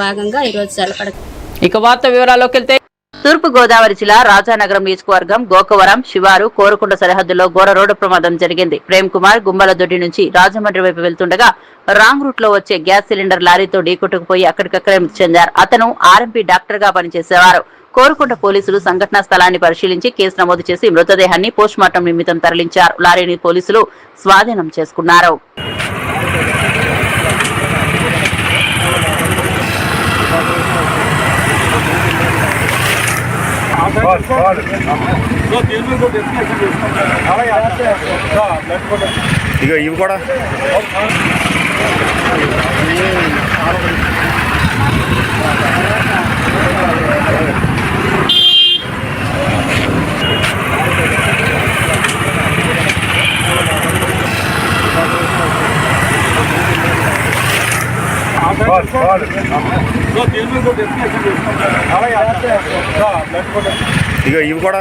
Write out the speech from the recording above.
భాగంగా ఈరోజు జలపడ. ఇక వార్త వివరాల్లోకి వెళ్తే తూర్పు గోదావరి జిల్లా రాజానగరం నియోజకవర్గం గోకవరం శివారు కోరుకొండ సరిహద్దులో ఘోర రోడ్డు ప్రమాదం జరిగింది. ప్రేమ్ కుమార్ గుమ్మలదొడ్డి నుంచి రాజమండ్రి వైపు వెళ్తుండగా రాంగ్ రూట్ లో వచ్చే గ్యాస్ సిలిండర్ లారీతో ఢీకొట్టుకుపోయి అక్కడికక్కడే మృతి చెందారు. అతను ఆర్ఎంపీ డాక్టర్ గా పనిచేసేవారు. కోరుకొండ పోలీసులు సంఘటనా స్థలాన్ని పరిశీలించి కేసు నమోదు చేసి మృతదేహాన్ని పోస్టుమార్టం నిమిత్తం తరలించారు. లారీని పోలీసులు స్వాధీనం చేసుకున్నారు. ఇగో ఇవి కూడా ఇగో ఇవి కూడా